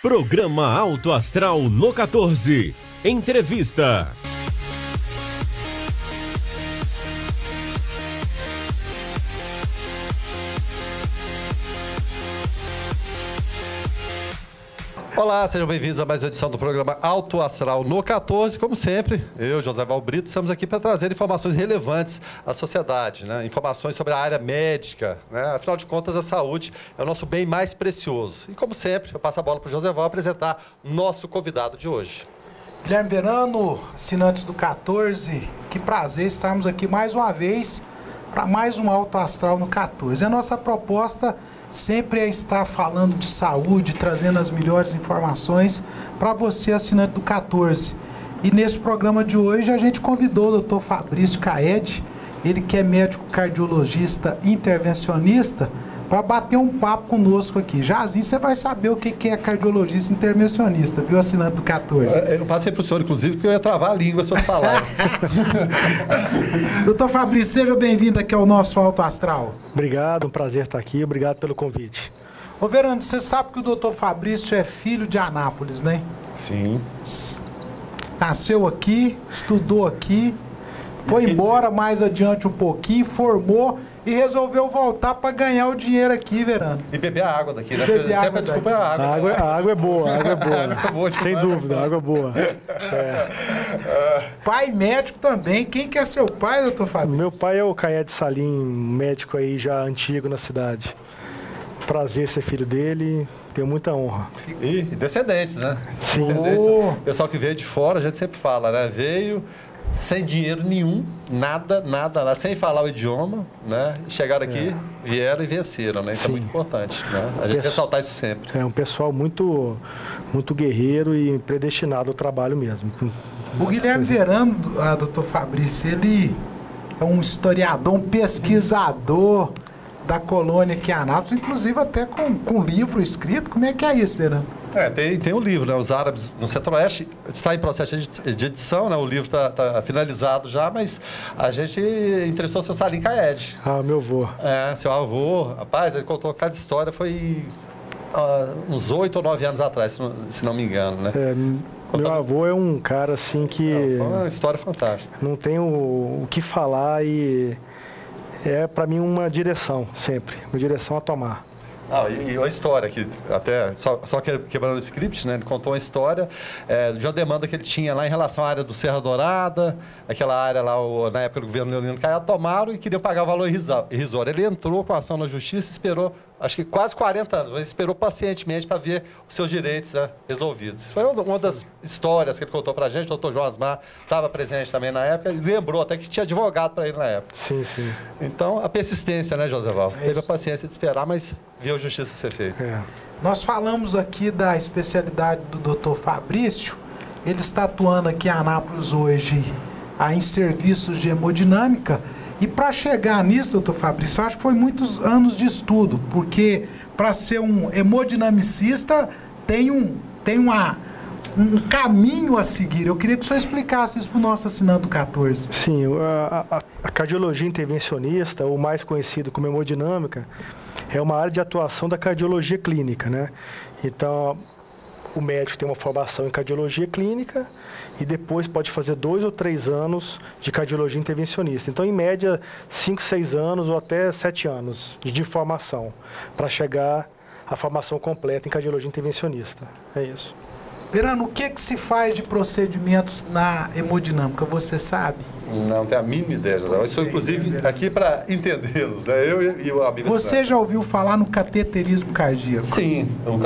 Programa Alto Astral no 14. Entrevista. Olá, sejam bem-vindos a mais uma edição do programa Alto Astral no 14. Como sempre, eu, José Val Brito, estamos aqui para trazer informações relevantes à sociedade, né? Informações sobre a área médica, né? Afinal de contas, a saúde é o nosso bem mais precioso. E como sempre, eu passo a bola para o José Val apresentar nosso convidado de hoje. Guilherme Verano, assinantes do 14, que prazer estarmos aqui mais uma vez para mais um Alto Astral no 14. A nossa proposta sempre é estar falando de saúde, trazendo as melhores informações para você, assinante do 14. E nesse programa de hoje a gente convidou o Dr. Fabrício Caed, ele que é médico cardiologista intervencionista, para bater um papo conosco aqui. Jazinho, você vai saber o que é cardiologista intervencionista, viu, assinante do 14? Eu passei para o senhor, inclusive, porque eu ia travar a língua se eu falar. Doutor Fabrício, seja bem-vindo aqui ao nosso Alto Astral. Obrigado, um prazer estar aqui, obrigado pelo convite. Ô Verano, você sabe que o doutor Fabrício é filho de Anápolis, né? Sim. Nasceu aqui, estudou aqui, foi embora mais adiante um pouquinho, formou e resolveu voltar para ganhar o dinheiro aqui, Verano. E beber a água daqui, né? Beber a água desculpa, a água. A água é boa, a água é boa. A água é boa demais, sem dúvida, a água é boa. Pai médico também. Quem que é seu pai, doutor Fabrício? Meu pai é o Caed Salim, médico aí já antigo na cidade. Prazer ser filho dele, tenho muita honra. E descendentes, né? Sim. O pessoal que veio de fora, a gente sempre fala, né? Veio sem dinheiro nenhum, nada, sem falar o idioma, né? Chegaram aqui, vieram e venceram, né? Isso é muito importante, né? A gente ressaltar isso sempre. É um pessoal muito guerreiro e predestinado ao trabalho mesmo. O Guilherme Verano, doutor Fabrício, ele é um historiador, um pesquisador da colônia aqui em Anápolis, inclusive até com livro escrito. Como é que é isso, Verano? Tem um livro, né? Os Árabes no Centro-Oeste, está em processo de edição, né? O livro está finalizado já, mas a gente interessou seu Salim Caed. Ah, meu avô. Seu avô, rapaz, ele contou cada história, foi uns 8 ou 9 anos atrás, se não me engano, né? Meu avô é um cara assim que... Foi uma história fantástica. Não tem o que falar e é para mim uma direção sempre, uma direção a tomar. E uma história que até, só quebrando o script, né? Ele contou uma história de uma demanda que ele tinha lá em relação à área do Serra Dourada, aquela área lá, na época do governo Leonino Caiado, tomaram e queriam pagar o valor irrisório. Ele entrou com a ação na justiça, esperou, acho que quase 40 anos, mas esperou pacientemente para ver os seus direitos, né, resolvidos. Foi uma das histórias que ele contou para a gente, o doutor João Asmar estava presente também na época, e lembrou até que tinha advogado para ele na época. Sim, sim. Então, a persistência, né, José Val? Teve a paciência de esperar, mas viu a justiça ser feita. Nós falamos aqui da especialidade do doutor Fabrício. Ele está atuando aqui em Anápolis hoje em serviços de hemodinâmica. E para chegar nisso, doutor Fabrício, eu acho que foi muitos anos de estudo, porque para ser um hemodinamicista tem um caminho a seguir. Eu queria que o senhor explicasse isso para o nosso assinante do 14. Sim, a cardiologia intervencionista, ou mais conhecido como hemodinâmica, é uma área de atuação da cardiologia clínica, né? Então, o médico tem uma formação em cardiologia clínica e depois pode fazer 2 ou 3 anos de cardiologia intervencionista. Então, em média, 5, 6 anos ou até 7 anos de formação para chegar à formação completa em cardiologia intervencionista. É isso. Verano, o que se faz de procedimentos na hemodinâmica, você sabe? Não tenho a mínima ideia, José. Eu estou, inclusive, aqui para entendê-los, né? Eu e o amigo. Você já ouviu falar no cateterismo cardíaco? Sim, o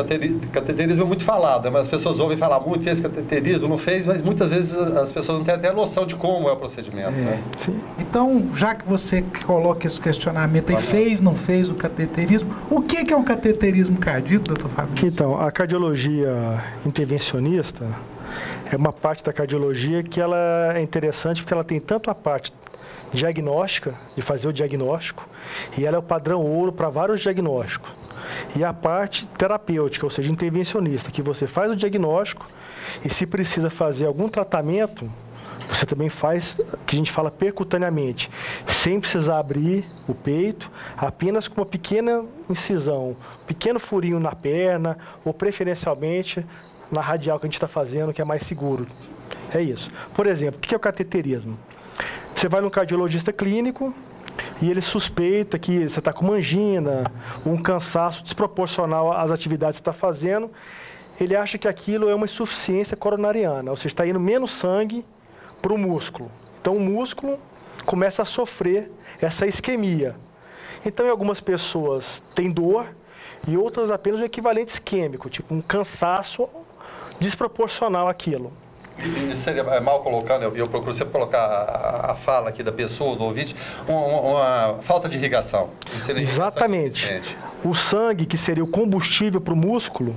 cateterismo é muito falado, mas as pessoas ouvem falar muito, esse cateterismo não fez, mas muitas vezes as pessoas não têm até noção de como é o procedimento. Né? Então, já que você coloca esse questionamento aí, fez, não fez o cateterismo, o que é um cateterismo cardíaco, doutor Fabrício? Então, a cardiologia intervencionista é uma parte da cardiologia que ela é interessante porque ela tem tanto a parte diagnóstica, de fazer o diagnóstico, e ela é o padrão ouro para vários diagnósticos. E a parte terapêutica, ou seja, intervencionista, que você faz o diagnóstico e se precisa fazer algum tratamento, Você também faz o que a gente fala percutaneamente, sem precisar abrir o peito, apenas com uma pequena incisão, um pequeno furinho na perna, ou preferencialmente na radial que a gente está fazendo, que é mais seguro. É isso. Por exemplo, o que é o cateterismo? Você vai num cardiologista clínico e ele suspeita que você está com uma angina, um cansaço desproporcional às atividades que você está fazendo. Ele acha que aquilo é uma insuficiência coronariana, ou seja, está indo menos sangue para o músculo. Então, o músculo começa a sofrer essa isquemia. Então, em algumas pessoas tem dor e outras apenas um equivalente isquêmico, tipo um cansaço desproporcional àquilo. Isso seria mal colocando, eu procuro sempre colocar a fala aqui da pessoa, do ouvinte, uma falta de irrigação. Exatamente. O sangue, que seria o combustível para o músculo,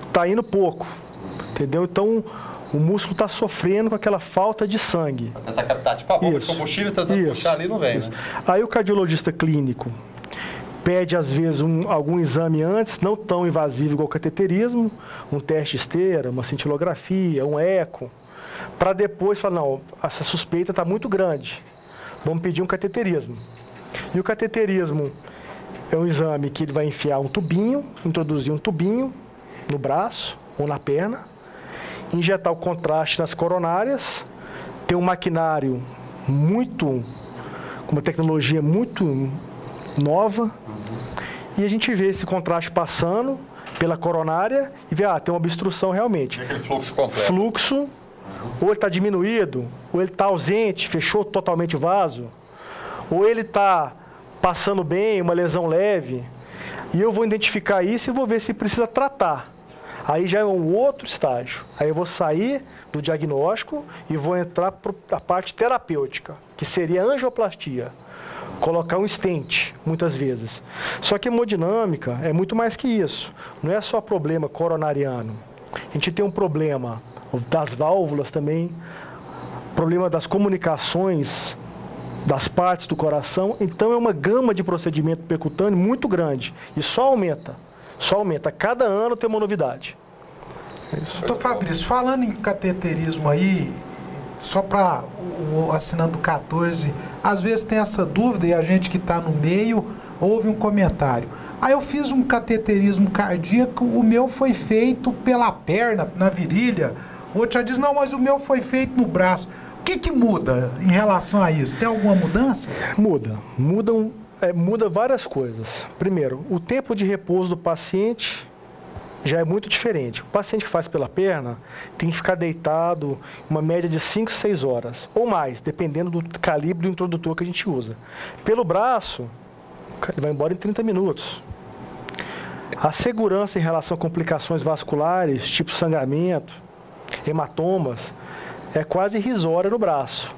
está indo pouco, entendeu? Então, o músculo está sofrendo com aquela falta de sangue. Tentar captar, tipo, a bomba de combustível, tentando puxar ali, não vem, né? Aí o cardiologista clínico pede, às vezes, algum exame antes, não tão invasivo igual o cateterismo, um teste de esteira, uma cintilografia, um eco, para depois falar, não, essa suspeita está muito grande, vamos pedir um cateterismo. E o cateterismo é um exame que ele vai enfiar um tubinho, introduzir um tubinho no braço ou na perna, injetar o contraste nas coronárias, tem um maquinário com uma tecnologia muito nova, e a gente vê esse contraste passando pela coronária e vê, tem uma obstrução realmente. Aquele fluxo completo. Fluxo, ou ele está diminuído, ou ele está ausente, fechou totalmente o vaso, ou ele está passando bem, uma lesão leve, e eu vou identificar isso e vou ver se precisa tratar. Aí já é um outro estágio. Aí eu vou sair do diagnóstico e vou entrar para a parte terapêutica, que seria a angioplastia. Colocar um stent, muitas vezes. Só que a hemodinâmica é muito mais que isso. Não é só problema coronariano. A gente tem um problema das válvulas também, problema das comunicações das partes do coração. Então é uma gama de procedimento percutâneo muito grande. E só aumenta. Só aumenta. Cada ano tem uma novidade. É isso. Doutor Fabrício, falando em cateterismo aí, só para o assinando 14, às vezes tem essa dúvida e a gente que está no meio ouve um comentário. Aí eu fiz um cateterismo cardíaco, o meu foi feito pela perna, na virilha. O outro já diz, não, mas o meu foi feito no braço. O que muda em relação a isso? Tem alguma mudança? Muda várias coisas. Primeiro, o tempo de repouso do paciente já é muito diferente. O paciente que faz pela perna tem que ficar deitado uma média de 5, 6 horas, ou mais, dependendo do calibre do introdutor que a gente usa. Pelo braço, ele vai embora em 30 minutos. A segurança em relação a complicações vasculares, tipo sangramento, hematomas, é quase irrisória no braço.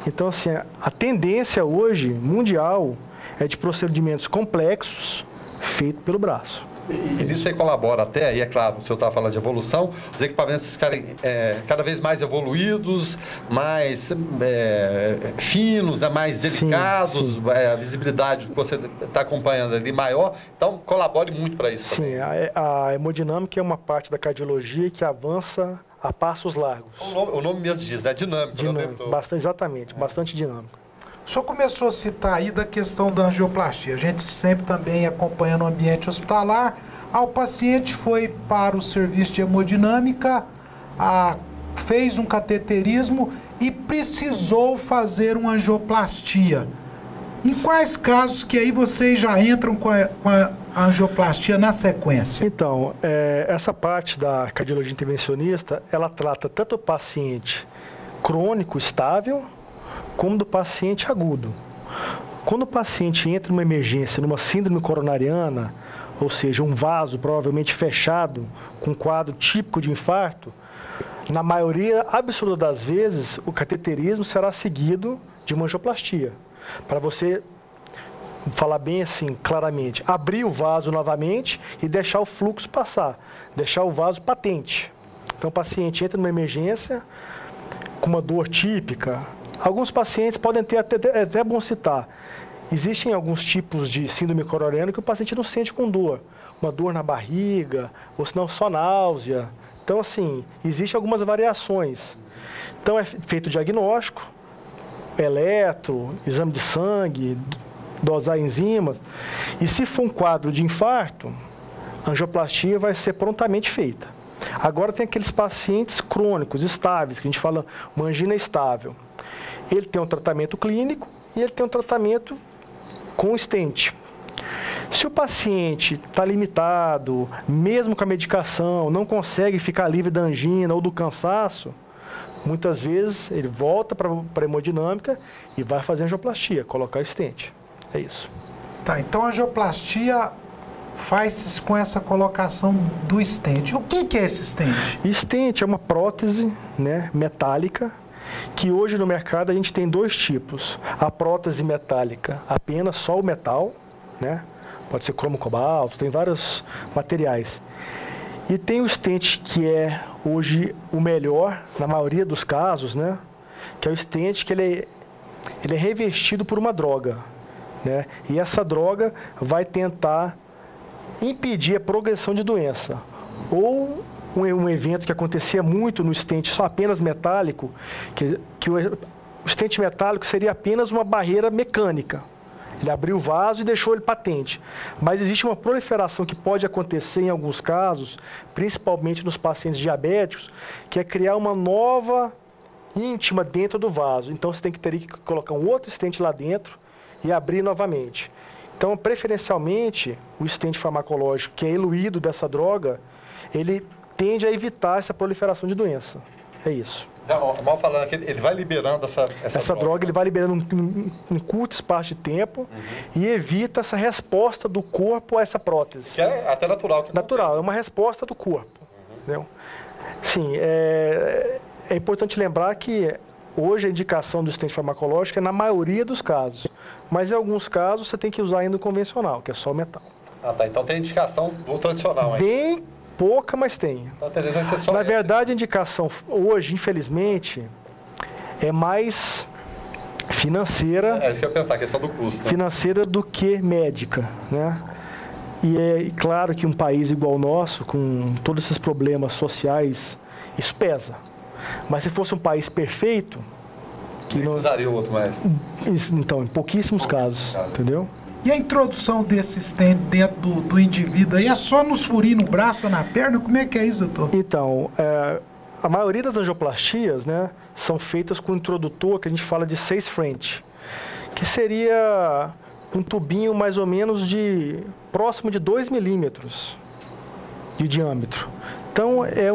Então, assim, a tendência hoje, mundial, é de procedimentos complexos feitos pelo braço. E nisso aí colabora até, e é claro, o senhor estava falando de evolução, os equipamentos ficarem cada vez mais evoluídos, mais finos, né, mais delicados, sim. A visibilidade que você está acompanhando ali maior, então colabore muito para isso. Sim, a hemodinâmica é uma parte da cardiologia que avança a passos largos. O nome mesmo diz, né? Dinâmico. Exatamente, bastante dinâmico. O senhor começou a citar aí da questão da angioplastia. A gente sempre também acompanhando o ambiente hospitalar. O paciente foi para o serviço de hemodinâmica, fez um cateterismo e precisou fazer uma angioplastia. Em quais casos que aí vocês já entram com a angioplastia na sequência? Então, essa parte da cardiologia intervencionista, ela trata tanto o paciente crônico estável, como do paciente agudo. Quando o paciente entra numa emergência, numa síndrome coronariana, ou seja, um vaso provavelmente fechado, com um quadro típico de infarto, na maioria absoluta das vezes, o cateterismo será seguido de uma angioplastia. Para você falar bem assim, claramente, abrir o vaso novamente e deixar o fluxo passar, deixar o vaso patente. Então o paciente entra numa emergência com uma dor típica. Alguns pacientes podem ter, até bom citar, existem alguns tipos de síndrome coronariana que o paciente não sente com dor. Uma dor na barriga, ou senão só náusea. Então, assim, existem algumas variações. Então, é feito o diagnóstico, eletro, exame de sangue, dosar enzimas. E se for um quadro de infarto, a angioplastia vai ser prontamente feita. Agora tem aqueles pacientes crônicos, estáveis, que a gente fala uma angina estável. Ele tem um tratamento clínico e ele tem um tratamento com stent. Se o paciente está limitado, mesmo com a medicação, não consegue ficar livre da angina ou do cansaço, muitas vezes ele volta para a hemodinâmica e vai fazer angioplastia, colocar stent. É isso. Tá, então a angioplastia faz com essa colocação do stent. O que é esse stent? Stent é uma prótese, né, metálica, que hoje no mercado a gente tem dois tipos. A prótese metálica, apenas só o metal, né? Pode ser cromo cobalto, tem vários materiais. E tem o stent que é hoje o melhor, na maioria dos casos, né? Que é o stent que ele é revestido por uma droga, né? E essa droga vai tentar impedir a progressão de doença. Ou um evento que acontecia muito no stent só apenas metálico, que o stent metálico seria apenas uma barreira mecânica. Ele abriu o vaso e deixou ele patente. Mas existe uma proliferação que pode acontecer em alguns casos, principalmente nos pacientes diabéticos, que é criar uma nova íntima dentro do vaso. Então, você tem que ter que colocar um outro stent lá dentro e abrir novamente. Então, preferencialmente, o stent farmacológico, que é eluído dessa droga, ele tende a evitar essa proliferação de doença. É isso. Mal falando aqui, ele vai liberando essa droga, ele vai liberando um curto espaço de tempo e evita essa resposta do corpo a essa prótese. Que é até natural. Natural, é uma resposta do corpo. Entendeu? Sim, é importante lembrar que hoje a indicação do stent farmacológico é na maioria dos casos, mas em alguns casos você tem que usar ainda o convencional, que é só o metal. Ah, tá. Então tem indicação do tradicional, hein? Bem pouca, mas tem. Então, vai ser só na verdade, a indicação hoje, infelizmente, é mais financeira. É isso que eu ia perguntar, a questão do custo. Né? Financeira do que médica, né? E é claro que um país igual o nosso, com todos esses problemas sociais, isso pesa. Mas se fosse um país perfeito... que não usaria o outro mais. Então, em pouquíssimos casos, entendeu? E a introdução desse stent dentro do indivíduo aí é só nos furinhos no braço ou na perna? Como é que é isso, doutor? Então, a maioria das angioplastias, né, são feitas com um introdutor que a gente fala de 6 French, que seria um tubinho mais ou menos próximo de 2 milímetros de diâmetro. Então, é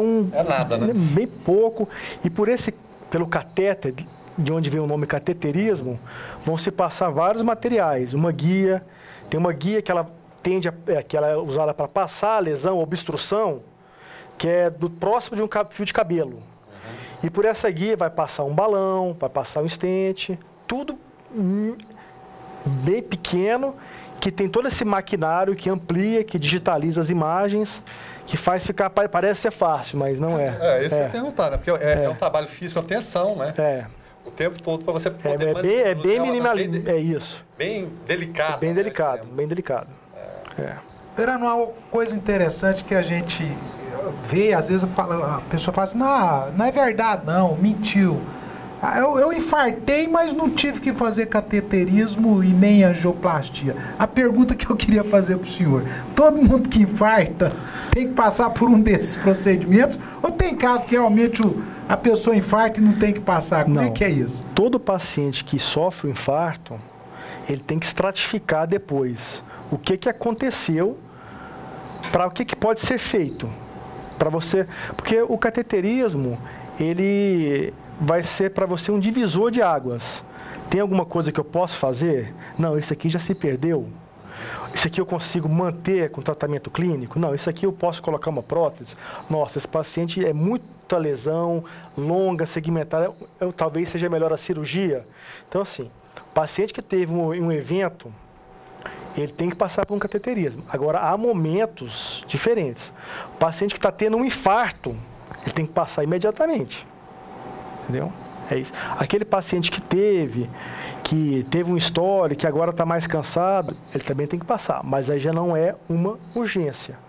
nada, né? Bem pouco. E pelo catéter, de onde vem o nome cateterismo, vão se passar vários materiais. Uma guia, tem uma guia que ela é usada para passar a lesão, obstrução, que é próximo de um fio de cabelo. E por essa guia vai passar um balão, vai passar um stent, tudo bem pequeno, que tem todo esse maquinário que amplia, que digitaliza as imagens, que faz ficar, parece ser fácil, mas não é. É isso que eu ia perguntar, né? Porque é um trabalho físico, atenção, né? O tempo todo para você poder... É bem minimalista, é isso. Bem delicado. Bem delicado, bem delicado. Verano, uma coisa interessante que a gente vê, às vezes a pessoa fala assim, não é verdade não, mentiu. Eu infartei, mas não tive que fazer cateterismo e nem angioplastia. A pergunta que eu queria fazer para o senhor, todo mundo que infarta tem que passar por um desses procedimentos? Ou tem casos que realmente a pessoa infarta e não tem que passar? Como é que é isso? Todo paciente que sofre um infarto, ele tem que estratificar depois o que aconteceu, para o que pode ser feito. Para você, porque o cateterismo, ele vai ser para você um divisor de águas. Tem alguma coisa que eu posso fazer? Não, isso aqui já se perdeu. Isso aqui eu consigo manter com tratamento clínico? Não, isso aqui eu posso colocar uma prótese? Nossa, esse paciente é muita lesão, longa, segmentada, talvez seja melhor a cirurgia. Então, assim, o paciente que teve um evento, ele tem que passar por um cateterismo. Agora, há momentos diferentes. O paciente que está tendo um infarto, ele tem que passar imediatamente. Entendeu? É isso. Aquele paciente que teve um histórico, que agora está mais cansado, ele também tem que passar. Mas aí já não é uma urgência.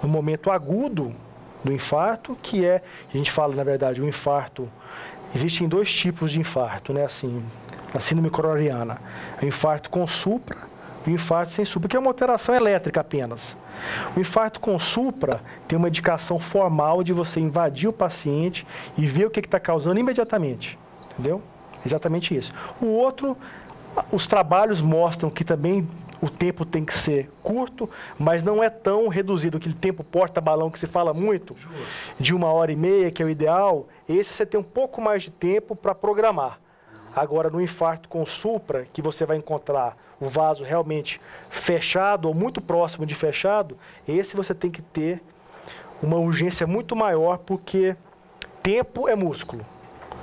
No momento agudo do infarto, que a gente fala, na verdade, o infarto existem 2 tipos de infarto, né? Assim, a síndrome coronariana. O infarto com supra e o infarto sem supra, que é uma alteração elétrica apenas. O infarto com supra tem uma indicação formal de você invadir o paciente e ver o que está causando imediatamente. Entendeu? Exatamente isso. O outro, os trabalhos mostram que também o tempo tem que ser curto, mas não é tão reduzido. Aquele tempo porta-balão que se fala muito, de 1h30, que é o ideal, esse você tem um pouco mais de tempo para programar. Agora, no infarto com supra, que você vai encontrar o vaso realmente fechado ou muito próximo de fechado, esse você tem que ter uma urgência muito maior, porque tempo é músculo.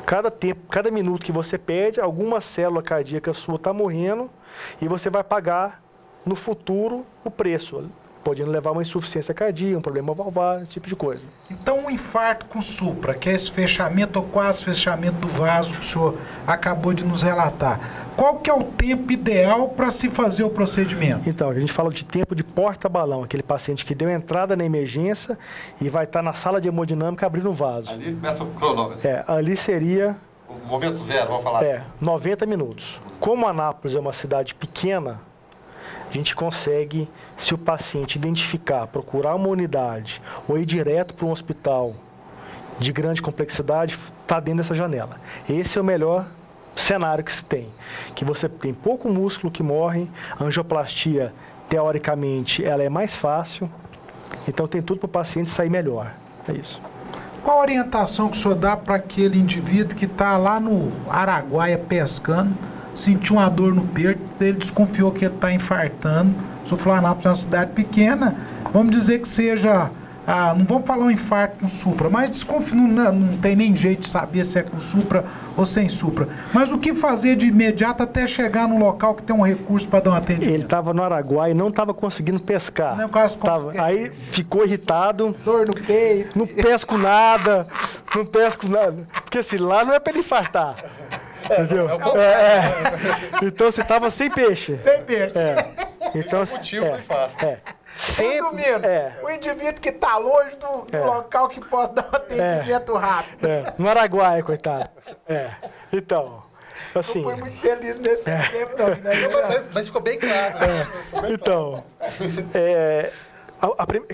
Cada minuto que você perde, alguma célula cardíaca sua está morrendo e você vai pagar no futuro o preço, podendo levar uma insuficiência cardíaca, um problema valvar, esse tipo de coisa. Então, um infarto com supra, que é esse fechamento ou quase fechamento do vaso que o senhor acabou de nos relatar, qual que é o tempo ideal para se fazer o procedimento? Então, a gente fala de tempo de porta-balão, aquele paciente que deu entrada na emergência e vai estar na sala de hemodinâmica abrindo o vaso. Ali começa o cronômetro. Ali seria... O momento zero, vamos falar. 90 minutos. Como Anápolis é uma cidade pequena, a gente consegue, se o paciente identificar, procurar uma unidade ou ir direto para um hospital de grande complexidade, está dentro dessa janela. Esse é o melhor cenário que se tem. Que você tem pouco músculo que morre, a angioplastia, teoricamente, ela é mais fácil, então tem tudo para o paciente sair melhor. É isso. Qual a orientação que o senhor dá para aquele indivíduo que está lá no Araguaia pescando, sentiu uma dor no peito, ele desconfiou que ele está infartando? O senhor falou, Anápolis é uma cidade pequena, vamos dizer que seja, não vamos falar um infarto com supra, mas não tem nem jeito de saber se é com supra ou sem supra. Mas o que fazer de imediato até chegar no local que tem um recurso para dar um atendimento? Ele estava no Araguaia e não estava conseguindo pescar. Não, quase aí ficou irritado. Dor no peito. Não pesco nada, porque assim, lá não é para ele infartar. Entendeu? Então você estava sem peixe. Sem peixe. Então, motivo para infarto. Resumindo, o indivíduo que está longe do local que possa dar um atendimento rápido. No Araguaia, coitado. Então, assim... Não fui muito feliz nesse tempo, não. Né? Mas ficou bem claro. Então,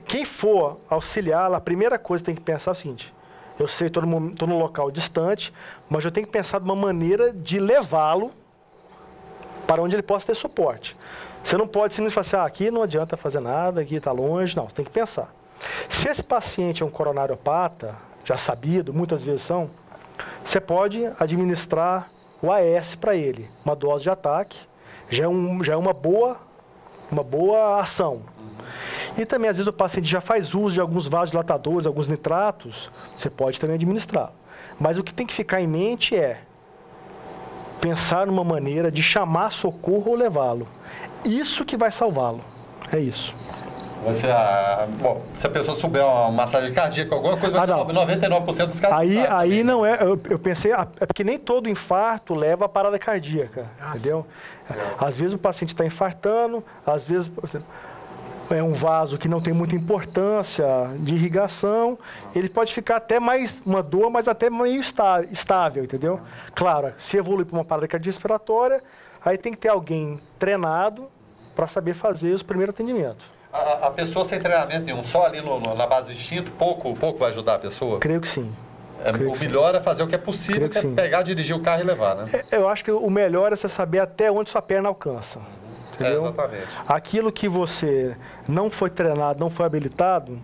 quem for auxiliar, a primeira coisa que tem que pensar é o seguinte: eu sei, estou no local distante, mas eu tenho que pensar de uma maneira de levá-lo para onde ele possa ter suporte. Você não pode simplesmente falar assim, aqui não adianta fazer nada, aqui está longe. Não, você tem que pensar. Se esse paciente é um coronariopata, já sabido, muitas vezes são, você pode administrar o AS para ele, uma dose de ataque, já é uma boa ação. E também, às vezes, o paciente já faz uso de alguns vasodilatadores, alguns nitratos, você pode também administrar. Mas o que tem que ficar em mente é pensar numa maneira de chamar socorro ou levá-lo. Isso que vai salvá-lo. É isso. Se a pessoa souber uma massagem cardíaca, alguma coisa, vai 99% dos casos aí não é... Eu pensei... É porque nem todo infarto leva a parada cardíaca. Entendeu? Às vezes o paciente está infartando, às vezes... Por exemplo, é um vaso que não tem muita importância de irrigação, ele pode ficar até mais uma dor, mas até meio estável, entendeu? Claro, se evoluir para uma parada cardiorrespiratória, aí tem que ter alguém treinado para saber fazer os primeiros atendimentos. A pessoa sem treinamento nenhum, só ali na base do instinto, pouco vai ajudar a pessoa? Creio que sim. O melhor é fazer o que é possível, que é pegar, dirigir o carro e levar, né? Eu acho que o melhor é você saber até onde sua perna alcança. Entendeu? Exatamente. Aquilo que você não foi treinado, não foi habilitado,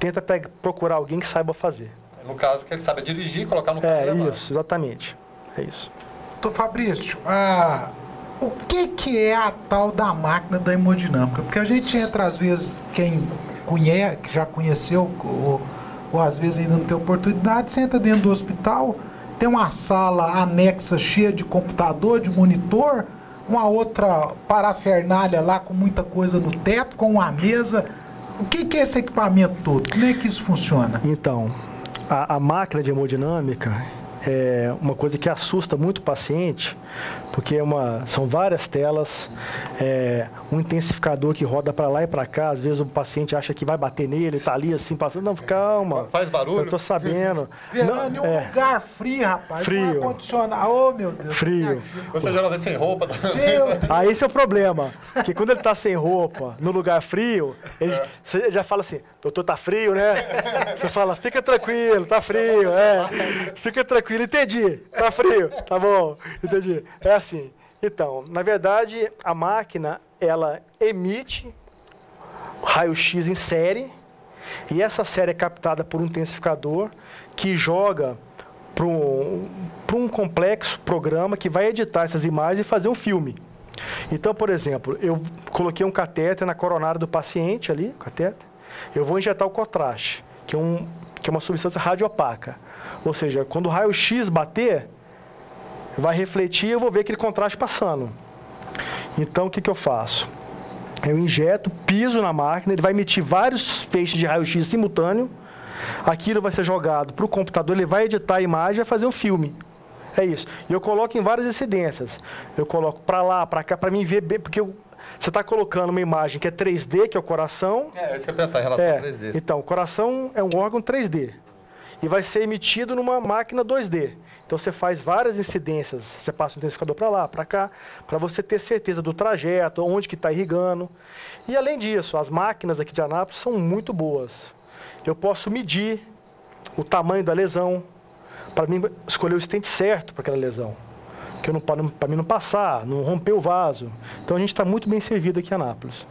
tenta procurar alguém que saiba fazer. No caso, que ele saiba dirigir, colocar no carro e levar. Isso, exatamente. É isso. Doutor Fabrício, o que é a tal da máquina da hemodinâmica? Porque a gente entra, às vezes, quem já conheceu, ou às vezes ainda não tem oportunidade, você entra dentro do hospital, tem uma sala anexa cheia de computador, de monitor, uma outra parafernália lá com muita coisa no teto, com uma mesa. O que é esse equipamento todo? Como é que isso funciona? Então, a máquina de hemodinâmica, uma coisa que assusta muito o paciente, porque são várias telas, um intensificador que roda para lá e para cá, às vezes o paciente acha que vai bater nele, está ali assim, passando, não, calma. Faz barulho? Eu estou sabendo. Fernando, em um lugar frio, rapaz. Frio. Com ar-condicionado. Oh, meu Deus. Frio. Você geralmente sem roupa. Aí esse é o problema, porque quando ele está sem roupa, no lugar frio, você já fala assim, doutor, tá frio, né? Você fala, fica tranquilo, tá frio, fica tranquilo, entendi, tá frio, tá bom, entendi. É assim. Então, na verdade, a máquina, ela emite raio-x em série, e essa série é captada por um intensificador que joga para um complexo programa que vai editar essas imagens e fazer um filme. Então, por exemplo, eu coloquei um catéter na coronária do paciente ali, catéter, eu vou injetar o contraste, que é uma substância radiopaca. Ou seja, quando o raio-x bater, vai refletir e eu vou ver aquele contraste passando. Então, o que eu faço? Eu injeto, piso na máquina, ele vai emitir vários feixes de raio-x simultâneo, aquilo vai ser jogado para o computador, ele vai editar a imagem e vai fazer um filme. É isso. E eu coloco em várias incidências. Eu coloco para lá, para cá, para mim ver bem, porque você está colocando uma imagem que é 3D, que é o coração. Isso que eu ia perguntar em relação ao 3D. Então, o coração é um órgão 3D. E vai ser emitido numa máquina 2D. Então, você faz várias incidências. Você passa o intensificador para lá, para cá, para você ter certeza do trajeto, onde que está irrigando. E, além disso, as máquinas aqui de Anápolis são muito boas. Eu posso medir o tamanho da lesão, para mim escolher o stent certo para aquela lesão. Para mim não passar, não romper o vaso. Então, a gente está muito bem servido aqui em Anápolis.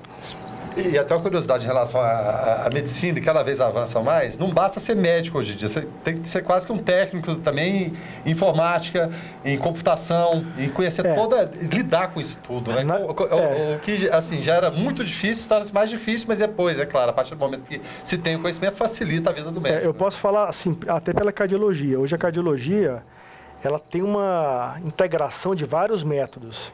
E até uma curiosidade em relação à medicina, que cada vez avança mais, não basta ser médico hoje em dia, você tem que ser quase que um técnico também em informática, em computação, em conhecer lidar com isso tudo, né? O que, assim, já era muito difícil, torna-se mais difícil, mas depois, é claro, a partir do momento que se tem o conhecimento, facilita a vida do médico. Eu posso falar, assim, até pela cardiologia. Hoje a cardiologia, ela tem uma integração de vários métodos.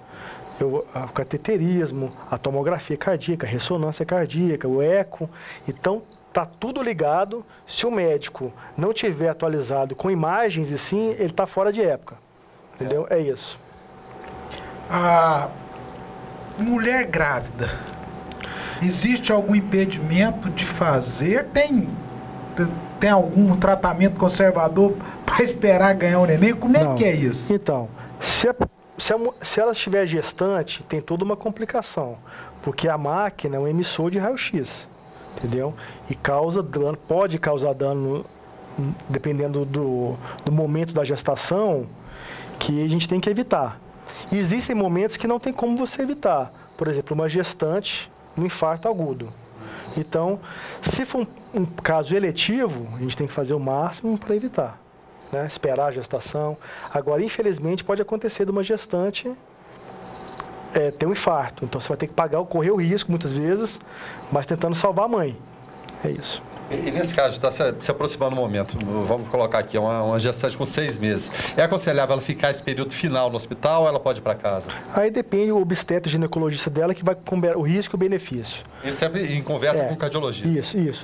O cateterismo, a tomografia cardíaca, a ressonância cardíaca, o eco. Então, está tudo ligado. Se o médico não tiver atualizado com imagens, e sim, ele está fora de época. Entendeu? É isso. A mulher grávida, existe algum impedimento de fazer? Tem algum tratamento conservador para esperar ganhar o neném? Como é que é isso? Então, se ela estiver gestante, tem toda uma complicação, porque a máquina é um emissor de raio-x, entendeu? E causa dano, pode causar dano, dependendo do momento da gestação, que a gente tem que evitar. E existem momentos que não tem como você evitar. Por exemplo, uma gestante, um infarto agudo. Então, se for um caso eletivo, a gente tem que fazer o máximo para evitar. Né? Esperar a gestação. Agora, infelizmente, pode acontecer de uma gestante ter um infarto. Então, você vai ter que correr o risco, muitas vezes, mas tentando salvar a mãe. É isso. E nesse caso, está se aproximando o momento, vamos colocar aqui, uma gestante com 6 meses. É aconselhável ela ficar esse período final no hospital ou ela pode ir para casa? Aí depende o obstetra e ginecologista dela que vai comer o risco e o benefício. E sempre em conversa com o cardiologista. Isso.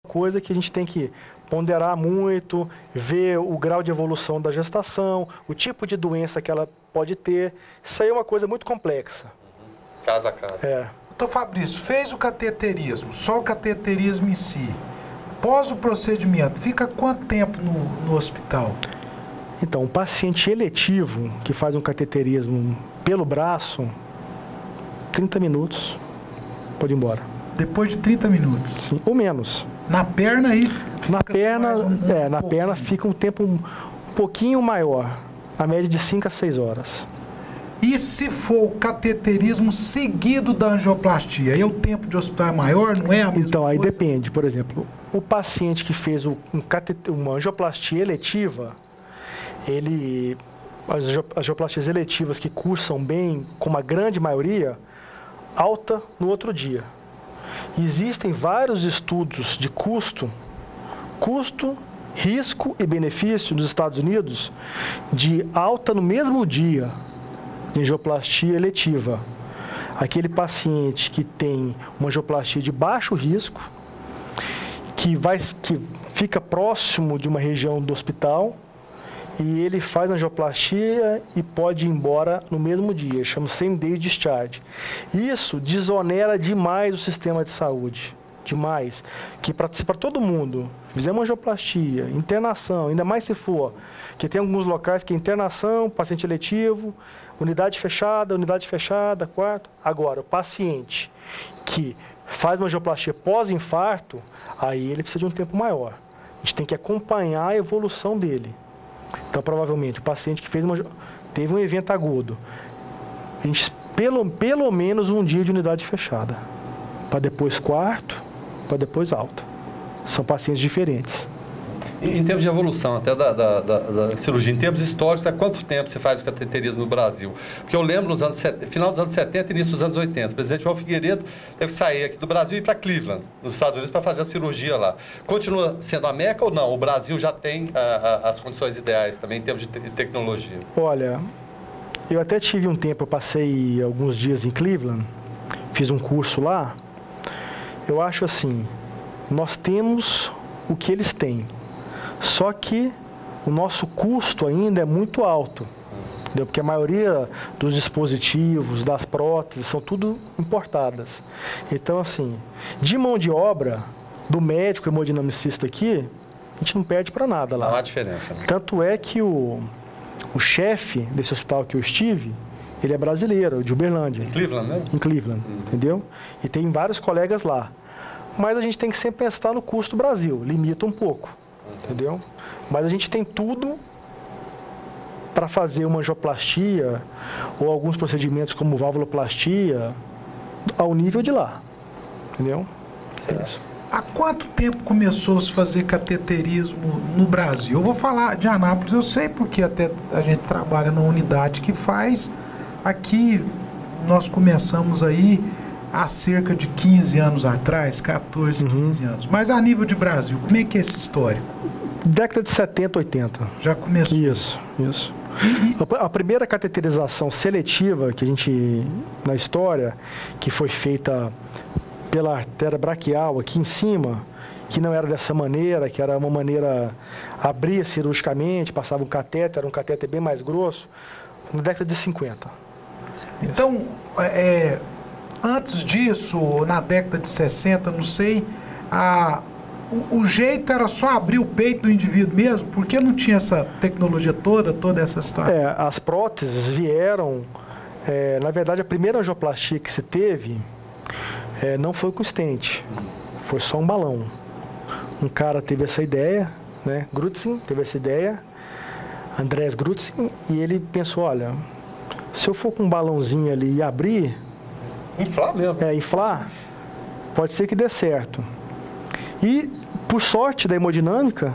Coisa que a gente tem que ponderar muito, ver o grau de evolução da gestação, o tipo de doença que ela pode ter. Isso aí é uma coisa muito complexa. Caso a caso. Doutor Fabrício, fez o cateterismo, só o cateterismo em si. Após o procedimento, fica quanto tempo no hospital? Então, um paciente eletivo que faz um cateterismo pelo braço, 30 minutos, pode ir embora. Depois de 30 minutos? Sim, ou menos. Na perna aí? Na perna fica um tempo um pouquinho maior, a média de 5 a 6 horas. E se for o cateterismo seguido da angioplastia, aí o tempo de hospital é maior, não é a mesma Então, aí coisa? depende. Por exemplo, o paciente que fez uma angioplastia eletiva, as angioplastias eletivas que cursam bem, com uma grande maioria, alta no outro dia. Existem vários estudos de custo, risco e benefício nos Estados Unidos de alta no mesmo dia de angioplastia eletiva. Aquele paciente que tem uma angioplastia de baixo risco, que fica próximo de uma região do hospital e ele faz angioplastia e pode ir embora no mesmo dia, chama same day discharge. Isso desonera demais o sistema de saúde, demais, que para todo mundo, fizemos angioplastia, internação, ainda mais se for, que tem alguns locais que é internação, paciente eletivo, unidade fechada, quarto. Agora, o paciente que faz uma angioplastia pós-infarto, aí ele precisa de um tempo maior. A gente tem que acompanhar a evolução dele. Então, provavelmente, o paciente que teve um evento agudo, a gente, pelo menos um dia de unidade fechada, para depois quarto, para depois alta. São pacientes diferentes. Em termos de evolução até da cirurgia, em termos históricos, há quanto tempo você faz o cateterismo no Brasil? Porque eu lembro final dos anos 70 e início dos anos 80, o presidente João Figueiredo teve que sair aqui do Brasil e ir para Cleveland, nos Estados Unidos, para fazer a cirurgia lá. Continua sendo a Meca ou não? O Brasil já tem as condições ideais também em termos de tecnologia? Olha, eu até tive um tempo, eu passei alguns dias em Cleveland, fiz um curso lá. Eu acho assim, nós temos o que eles têm. Só que o nosso custo ainda é muito alto, entendeu? Porque a maioria dos dispositivos, das próteses, são tudo importadas. Então, assim, de mão de obra, do médico hemodinamicista aqui, a gente não perde para nada lá. Não há diferença, né? Tanto é que o chefe desse hospital que eu estive, ele é brasileiro, de Uberlândia. Em Cleveland, né? Em Cleveland, entendeu? E tem vários colegas lá. Mas a gente tem que sempre pensar no custo do Brasil, limita um pouco. Entendeu? Mas a gente tem tudo para fazer uma angioplastia ou alguns procedimentos como válvuloplastia ao nível de lá. Entendeu? É isso. Há quanto tempo começou a se fazer cateterismo no Brasil? Eu vou falar de Anápolis, eu sei porque até a gente trabalha numa unidade que faz. Aqui nós começamos aí há cerca de 15 anos atrás, 14, 15 anos. Mas a nível de Brasil, como é que é esse histórico? Década de 70, 80. Já começou? Isso. A primeira cateterização seletiva que a gente, na história, que foi feita pela artéria braquial aqui em cima, que não era dessa maneira, que era uma maneira, abria cirurgicamente, passava um catéter bem mais grosso, na década de 50. Então, antes disso, na década de 60, não sei, o jeito era só abrir o peito do indivíduo mesmo? Porque não tinha essa tecnologia toda essa situação? As próteses vieram, na verdade, a primeira angioplastia que se teve não foi com stent, foi só um balão. Um cara teve essa ideia, né? Grutzin teve essa ideia, Andreas Grutzin, e ele pensou, olha, se eu for com um balãozinho ali e abrir... Inflar mesmo. Inflar, pode ser que dê certo. E, por sorte da hemodinâmica,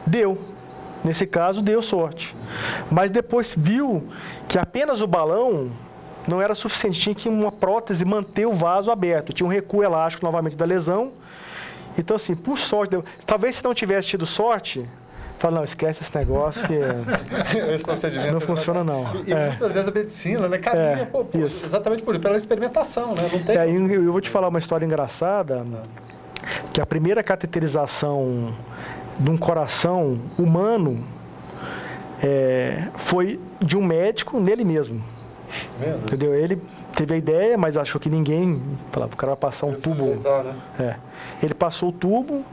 deu. Nesse caso, deu sorte. Mas depois viu que apenas o balão não era suficiente. Tinha que uma prótese manter o vaso aberto. Tinha um recuo elástico novamente da lesão. Então, assim, por sorte, deu. Talvez se não tivesse tido sorte... Fala, não, esquece esse negócio que esse procedimento não funciona, não. E muitas vezes a medicina, né, caminha exatamente pela experimentação, né? Não tem eu vou te falar uma história engraçada, que a primeira cateterização de um coração humano foi de um médico nele mesmo. Entendeu? Ele teve a ideia, mas achou que ninguém... Falava, o cara vai passar um tubo. Né? Ele passou o tubo,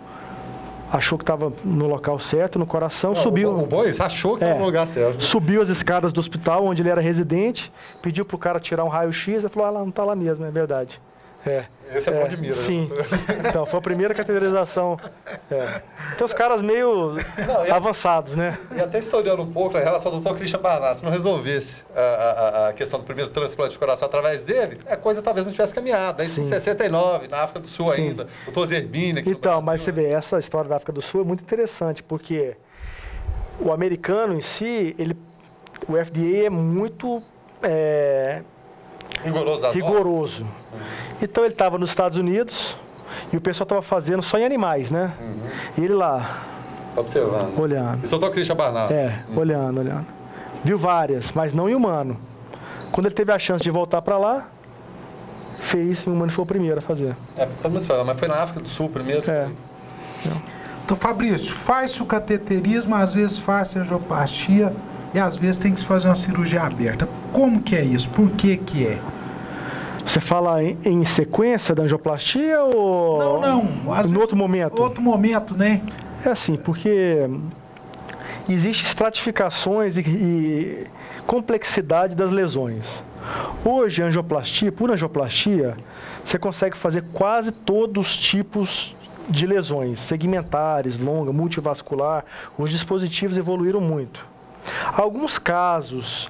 achou que estava no local certo, no coração, subiu... O bom é isso, achou que estava no lugar certo. Subiu as escadas do hospital, onde ele era residente, pediu para o cara tirar um raio-x, ele falou, não está lá mesmo, é verdade. Esse é bom de mira. Sim. Então, foi a primeira cateterização. Tem os caras meio avançados, né? E até historiando um pouco em relação ao Dr. Christian Barnard, se não resolvesse a questão do primeiro transplante de coração através dele, a coisa talvez não tivesse caminhado. Aí, em 69, na África do Sul ainda, o Dr. Zerbini aqui Então, mas você vê, essa história da África do Sul é muito interessante, porque o americano em si, o FDA é muito... rigoroso. Então ele estava nos Estados Unidos e o pessoal estava fazendo só em animais, né? E ele lá... Observando. Olhando. Isso é o Dr. Christian Barnard. Olhando. Viu várias, mas não em humano. Quando ele teve a chance de voltar para lá, fez, em humano foi o primeiro a fazer. Mas foi na África do Sul primeiro. Então, Fabrício, faz-se o cateterismo, às vezes faz-se a angioplastia e às vezes tem que se fazer uma cirurgia aberta. Como que é isso? Por que que é? Você fala em sequência da angioplastia ou... Não. No outro momento? Outro momento, né? É assim, porque existem estratificações e complexidade das lesões. Hoje, a angioplastia, por angioplastia, você consegue fazer quase todos os tipos de lesões, segmentares, longa, multivascular. Os dispositivos evoluíram muito. Alguns casos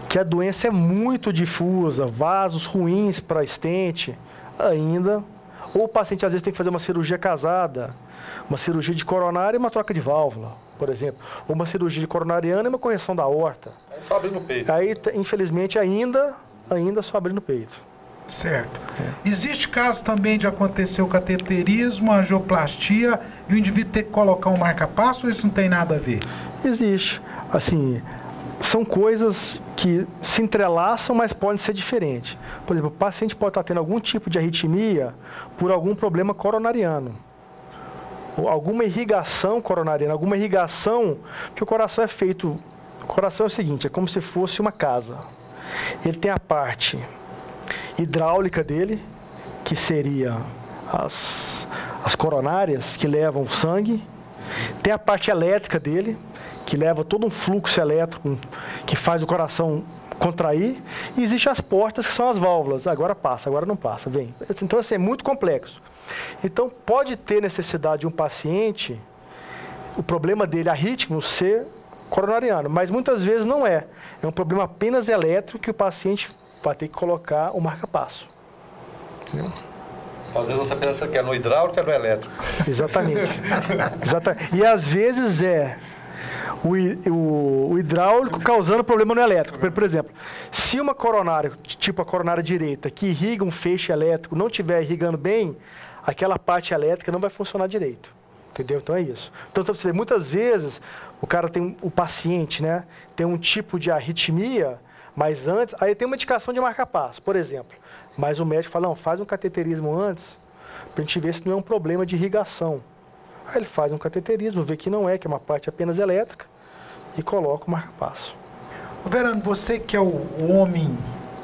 que a doença é muito difusa, vasos ruins para a estente, ainda, ou o paciente às vezes tem que fazer uma cirurgia casada, uma cirurgia de coronária e uma troca de válvula, por exemplo, ou uma cirurgia de coronariana e uma correção da aorta. Aí só abre no peito. Aí, infelizmente, ainda só abre no peito. Certo. Existe caso também de acontecer o cateterismo, a angioplastia e o indivíduo ter que colocar um marca-passo ou isso não tem nada a ver? Existe. Assim, são coisas que se entrelaçam, mas podem ser diferentes. Por exemplo, o paciente pode estar tendo algum tipo de arritmia por algum problema coronariano. Ou alguma irrigação coronariana, alguma irrigação, porque o coração é feito... O coração é o seguinte, é como se fosse uma casa. Ele tem a parte hidráulica dele, que seria as coronárias que levam o sangue. Tem a parte elétrica dele, que leva todo um fluxo elétrico que faz o coração contrair. E existem as portas, que são as válvulas. Agora passa, agora não passa, vem. Então, assim, é muito complexo. Então, pode ter necessidade de um paciente, o problema dele, arrítmico, ser coronariano, mas muitas vezes não é. É um problema apenas elétrico que o paciente vai ter que colocar o marca-passo. Entendeu? Às vezes você pensa que é no hidráulico, é no elétrico. Exatamente. Exatamente. E às vezes é o hidráulico causando problema no elétrico. Por exemplo, se uma coronária, tipo a coronária direita, que irriga um feixe elétrico, não estiver irrigando bem, aquela parte elétrica não vai funcionar direito. Entendeu? Então é isso. Então você vê, muitas vezes o paciente, né, tem um tipo de arritmia, mas antes, aí tem uma indicação de marca-passo, por exemplo. Mas o médico fala, não, faz um cateterismo antes, para a gente ver se não é um problema de irrigação. Aí ele faz um cateterismo, vê que não é, que é uma parte apenas elétrica, e coloca o marca-passo. Verano, você que é o homem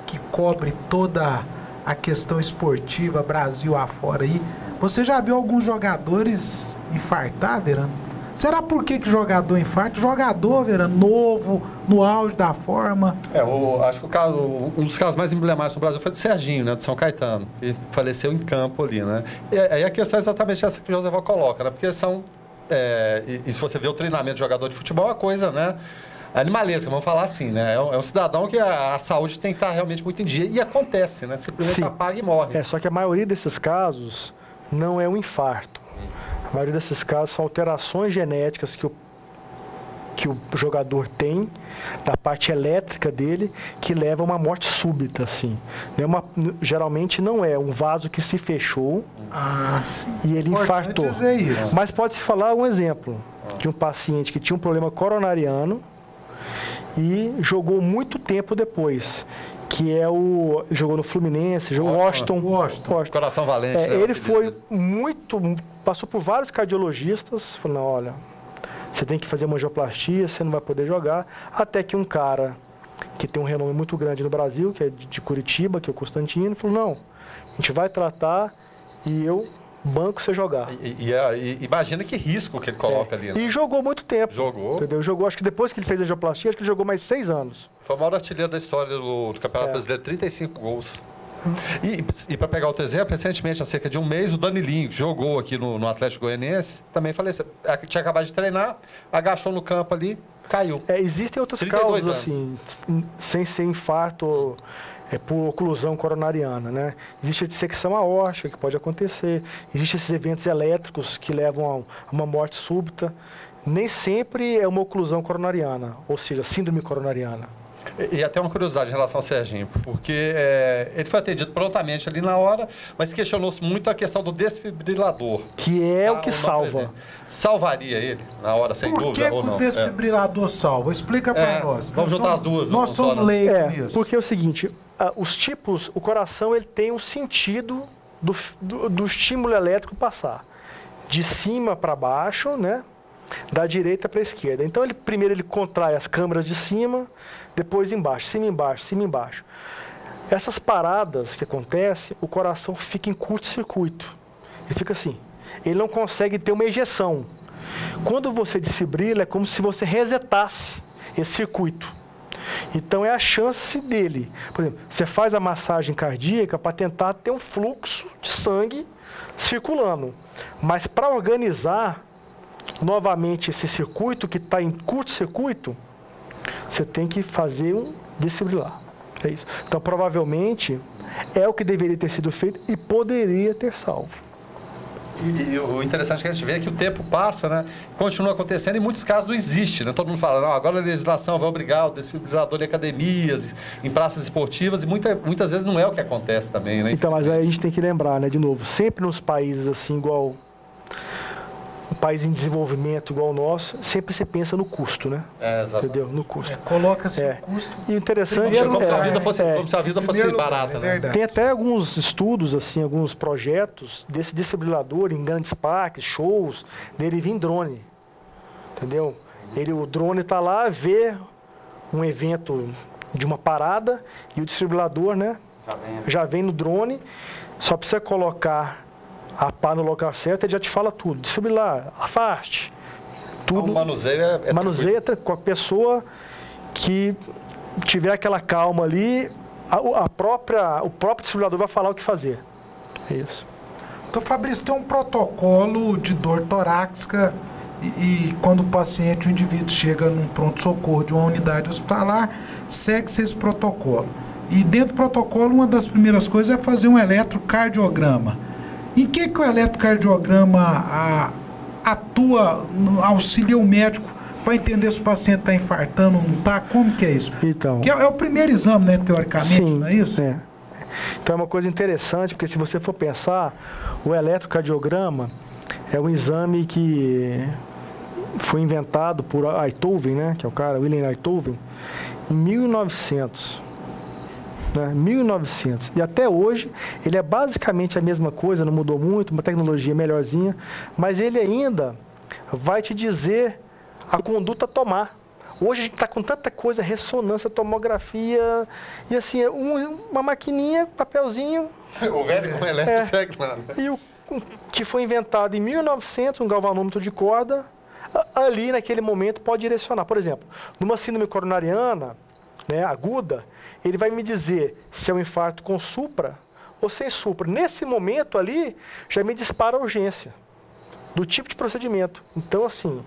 que cobre toda a questão esportiva, Brasil afora aí, você já viu alguns jogadores infartar, Verano? Será por que jogador infarta? Jogador, Verano, novo, no auge da forma. Acho que um dos casos mais emblemáticos no Brasil foi do Serginho, né, do São Caetano, que faleceu em campo ali, né? E aí a questão é exatamente essa que o Joseval coloca, né? Porque são... e se você vê o treinamento de jogador de futebol, é uma coisa, né, animalesca, vamos falar assim, né? É um cidadão que a saúde tem que estar realmente muito em dia. E acontece, né? Simplesmente apaga e morre. Só que a maioria desses casos não é um infarto. A maioria desses casos são alterações genéticas que o jogador tem, da parte elétrica dele, que leva a uma morte súbita, assim. Geralmente não é um vaso que se fechou e ele infartou. Dizer isso. Mas pode-se falar um exemplo de um paciente que tinha um problema coronariano e jogou muito tempo depois, que jogou no Fluminense, jogou Washington. Coração valente. Né? Ele foi passou por vários cardiologistas, falou, não, olha, você tem que fazer uma angioplastia, você não vai poder jogar, até que um cara que tem um renome muito grande no Brasil, que é de Curitiba, que é o Constantino, falou, não, a gente vai tratar e eu banco você jogar. Imagina que risco que ele coloca ali. Né? E jogou muito tempo. Jogou. Entendeu? Jogou, acho que depois que ele fez a angioplastia, acho que ele jogou mais 6 anos. Foi o maior artilheiro da história do Campeonato Brasileiro, 35 gols. E para pegar outro exemplo, recentemente, há cerca de um mês, o Danilinho, que jogou aqui no Atlético Goianiense, também faleceu. Tinha acabado de treinar, agachou no campo ali, caiu. Existem outras causas, assim, sem ser infarto por oclusão coronariana, né? Existe a dissecção aórtica, que pode acontecer. Existem esses eventos elétricos que levam a uma morte súbita. Nem sempre é uma oclusão coronariana, ou seja, síndrome coronariana. E até uma curiosidade em relação ao Serginho, porque ele foi atendido prontamente ali na hora, mas questionou-se muito a questão do desfibrilador. Que é o que salva. Salvaria ele na hora, sem dúvida, ou não? Por que o desfibrilador salva? Explica para nós. Vamos juntar as duas. Nós somos leigos nisso. Porque é o seguinte, os tipos, o coração ele tem um sentido do estímulo elétrico passar. de cima para baixo, né? Da direita para a esquerda. Então, primeiro ele contrai as câmaras de cima, depois embaixo, cima, embaixo, cima, embaixo. Essas paradas que acontecem, o coração fica em curto-circuito. Ele fica assim. Ele não consegue ter uma ejeção. Quando você desfibrila, é como se você resetasse esse circuito. Então, é a chance dele. Por exemplo, você faz a massagem cardíaca para tentar ter um fluxo de sangue circulando. Mas para organizar novamente esse circuito que está em curto-circuito, você tem que fazer um desfibrilar. É isso. Então, provavelmente, é o que deveria ter sido feito e poderia ter salvo. E o interessante é que a gente vê que o tempo passa, né? Continua acontecendo e em muitos casos não existe, né? Todo mundo fala, não, agora a legislação vai obrigar o desfibrilador em academias, em praças esportivas, e muitas vezes não é o que acontece também, né? Então, mas aí a gente tem que lembrar, né, de novo, sempre nos países assim, igual um país em desenvolvimento igual o nosso, sempre se pensa no custo, né? Entendeu? No custo. Coloca-se o custo. E o interessante como se a vida fosse barata, né? Tem até alguns estudos, assim, alguns projetos desse desfibrilador em grandes parques, shows, dele vir em drone. Entendeu? O drone está lá, vê um evento de uma parada e o desfibrilador, né? Já vem no drone, só precisa colocar a pá no local certo, ele já te fala tudo. Desfibrilar, afaste. Tudo. O manuseio manuseia com a pessoa que tiver aquela calma ali, o próprio desfibrilador vai falar o que fazer. É isso. Então, Fabrício, tem um protocolo de dor torácica e quando o indivíduo chega num pronto-socorro de uma unidade hospitalar, segue-se esse protocolo. E dentro do protocolo, uma das primeiras coisas é fazer um eletrocardiograma. Em que o eletrocardiograma atua, auxilia o médico para entender se o paciente está infartando ou não está? Como que é isso? Então, que é o primeiro exame, né, teoricamente, sim, não é isso? É. Então é uma coisa interessante, porque se você for pensar, o eletrocardiograma é um exame que foi inventado por Einthoven, né, que é o cara, William Einthoven, em 1900. 1900. E até hoje, ele é basicamente a mesma coisa, não mudou muito, uma tecnologia melhorzinha, mas ele ainda vai te dizer a conduta a tomar. Hoje a gente está com tanta coisa, ressonância, tomografia, e assim, uma maquininha, papelzinho. O velho com eletro segue lá. E o que foi inventado em 1900, um galvanômetro de corda, ali naquele momento pode direcionar. Por exemplo, numa síndrome coronariana, né, aguda, ele vai me dizer se é um infarto com supra ou sem supra. Nesse momento ali, já me dispara a urgência do tipo de procedimento. Então, assim,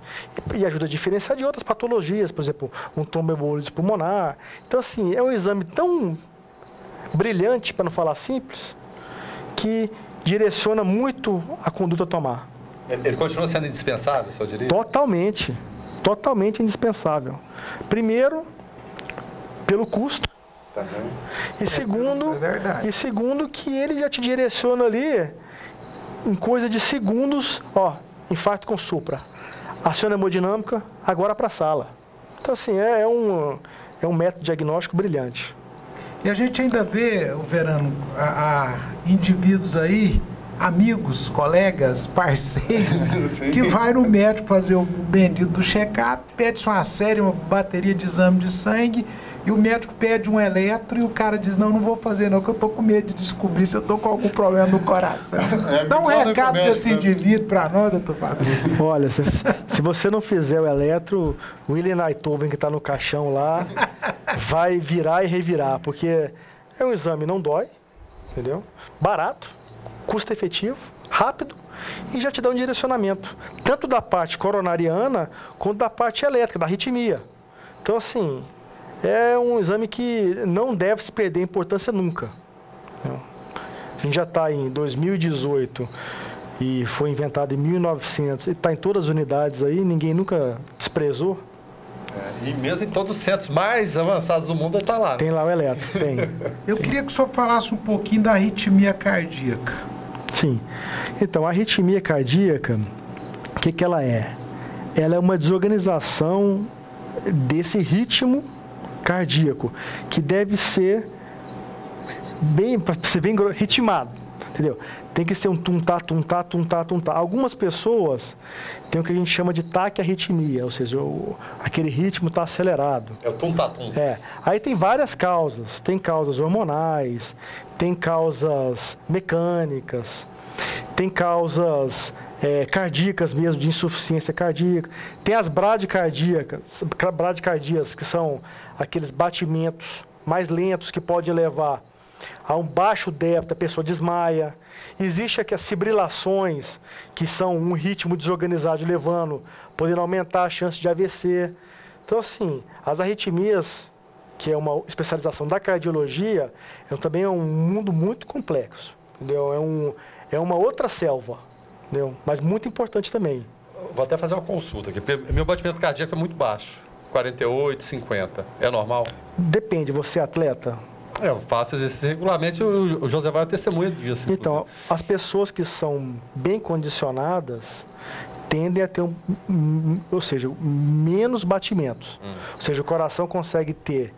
e ajuda a diferenciar de outras patologias, por exemplo, um tromboembolismo pulmonar. Então, assim, é um exame tão brilhante, para não falar simples, que direciona muito a conduta a tomar. Ele continua sendo indispensável, eu diria? Totalmente. Totalmente indispensável. Primeiro, pelo custo. E segundo, que ele já te direciona ali em coisa de segundos, infarto com supra. Aciona a hemodinâmica, agora para a sala. Então, assim, é um método diagnóstico brilhante. E a gente ainda vê, Verano, indivíduos aí, amigos, colegas, parceiros, que vai no médico fazer o bendito do check-up, pede uma série, uma bateria de exame de sangue, e o médico pede um eletro e o cara diz, não vou fazer não, que eu tô com medo de descobrir se eu tô com algum problema no coração. Dá um recado desse indivíduo para nós, doutor Fabrício. Olha, se você não fizer o eletro, o William Einthoven, que está no caixão lá, vai virar e revirar, porque é um exame, não dói, entendeu? Barato, custo efetivo, rápido, e já te dá um direcionamento, tanto da parte coronariana, quanto da parte elétrica, da arritmia. Então, assim, é um exame que não deve se perder importância nunca. A gente já está em 2018 e foi inventado em 1900, e está em todas as unidades aí, ninguém nunca desprezou. E mesmo em todos os centros mais avançados do mundo, está lá. Tem lá o eletro, tem. Eu queria que o senhor falasse um pouquinho da arritmia cardíaca. Sim. Então, a arritmia cardíaca, o que ela é? Ela é uma desorganização desse ritmo cardíaco, que deve ser bem ritmado. entendeu? Tem que ser um tum-tá, tum-tá, tum-tá, tum-tá. Algumas pessoas têm o que a gente chama de taquiarritmia, ou seja, aquele ritmo está acelerado. É o tum-tá, tum. Aí tem várias causas. Tem causas hormonais, tem causas mecânicas, tem causas cardíacas mesmo, de insuficiência cardíaca. Tem as bradicardias, que são aqueles batimentos mais lentos que podem levar a um baixo débito, a pessoa desmaia. Existe aqui as fibrilações, que são um ritmo desorganizado podendo aumentar a chance de AVC. Então, assim, as arritmias, que é uma especialização da cardiologia, também é um mundo muito complexo, entendeu? É uma outra selva, entendeu? Mas muito importante também. Vou até fazer uma consulta aqui, porque meu batimento cardíaco é muito baixo, 48, 50. É normal? Depende, você é atleta? Eu faço exercício regularmente, o José vai testemunha disso. Então, as pessoas que são bem condicionadas tendem a ter ou seja, menos batimentos. Ou seja, o coração consegue ter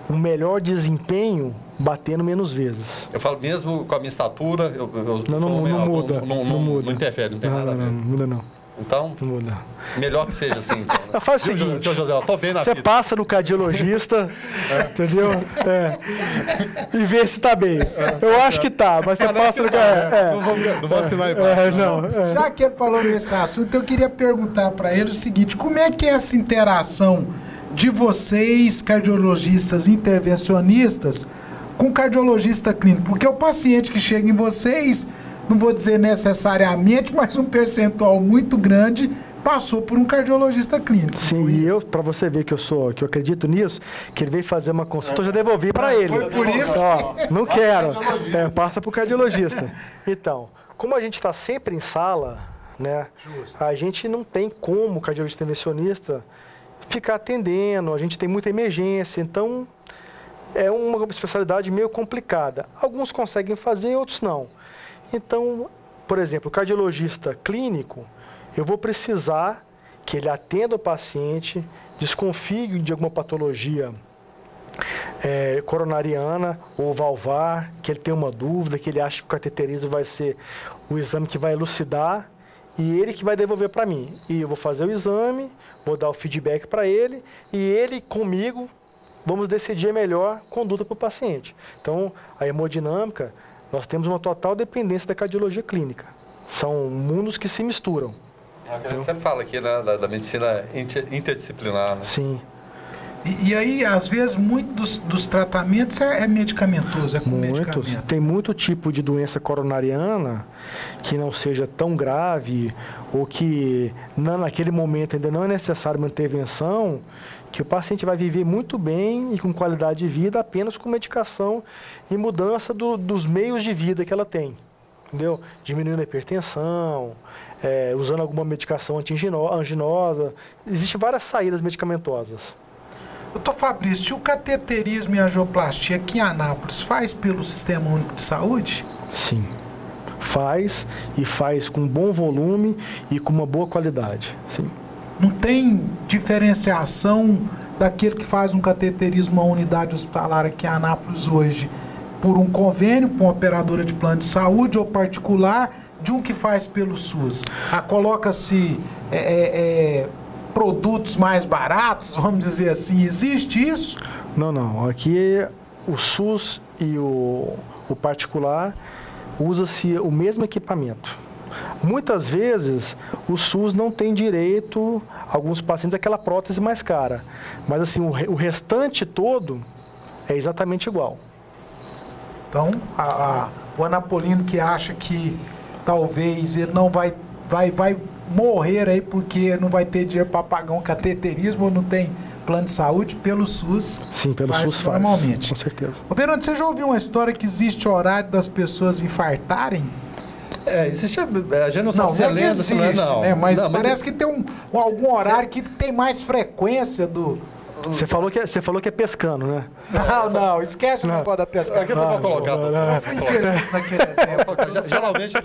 um melhor desempenho batendo menos vezes. Eu falo mesmo com a minha estatura, não muda. Não interfere, não tem nada a ver. Não muda não. Então, não muda. Melhor que seja assim. Então, né? Faz o seguinte, seu José, eu tô bem na você vida. passa no cardiologista, entendeu? E vê se tá bem. Eu acho que tá, mas você passa no Não vou assinar embaixo. Já que ele falou nesse assunto, eu queria perguntar para ele o seguinte: como é que é essa interação de vocês, cardiologistas intervencionistas, com o cardiologista clínico? Porque o paciente que chega em vocês, não vou dizer necessariamente, mas um percentual muito grande passou por um cardiologista clínico. Sim, e eu, para você ver que eu acredito nisso, que ele veio fazer uma consulta, eu já devolvi para ele. Foi por isso? Não quero. Passa para o cardiologista. Então, como a gente está sempre em sala, né? Justo. A gente não tem como, cardiologista intervencionista, ficar atendendo, a gente tem muita emergência, então é uma especialidade meio complicada. Alguns conseguem fazer, outros não. Então, por exemplo, o cardiologista clínico, eu vou precisar que ele atenda o paciente, desconfie de alguma patologia coronariana ou valvar, que ele tem uma dúvida, que ele acha que o cateterismo vai ser o exame que vai elucidar, e ele que vai devolver para mim. E eu vou fazer o exame, vou dar o feedback para ele, e ele comigo vamos decidir a melhor conduta para o paciente. Então, a hemodinâmica, nós temos uma total dependência da cardiologia clínica. São mundos que se misturam. A gente sempre fala aqui, né, da medicina interdisciplinar. Né? Sim. E aí, às vezes, muitos dos tratamentos é medicamentoso, é com medicamento. Tem muito tipo de doença coronariana que não seja tão grave ou que naquele momento ainda não é necessário uma intervenção, que o paciente vai viver muito bem e com qualidade de vida apenas com medicação e mudança dos meios de vida que ela tem. Entendeu? Diminuindo a hipertensão, usando alguma medicação anti-anginosa. Existem várias saídas medicamentosas. Doutor Fabrício, o cateterismo e a angioplastia aqui em Anápolis faz pelo Sistema Único de Saúde? Sim, faz, e faz com bom volume e com uma boa qualidade. Sim. Não tem diferenciação daquele que faz um cateterismo a unidade hospitalar aqui em Anápolis hoje por um convênio com uma operadora de plano de saúde ou particular de um que faz pelo SUS? Coloca-se produtos mais baratos, vamos dizer assim, existe isso? Não. Aqui o SUS e o particular usa-se o mesmo equipamento. Muitas vezes o SUS não tem direito, alguns pacientes, àquela prótese mais cara. Mas assim, o restante todo é exatamente igual. Então, o anapolino que acha que talvez ele não vai morrer aí porque não vai ter dinheiro para pagar um cateterismo ou não tem plano de saúde, pelo SUS. Sim, pelo SUS normalmente. Com certeza. Ô, Verônica, você já ouviu uma história que existe horário das pessoas infartarem? Existe, a gente não sabe se é lenda, se não é, não. Né? Mas parece que tem algum horário que tem mais frequência do... Você falou que é pescando, né? Não, esquece o negócio da pesca. Aqui não vou colocar. Eu fui infeliz naquele exemplo. Geralmente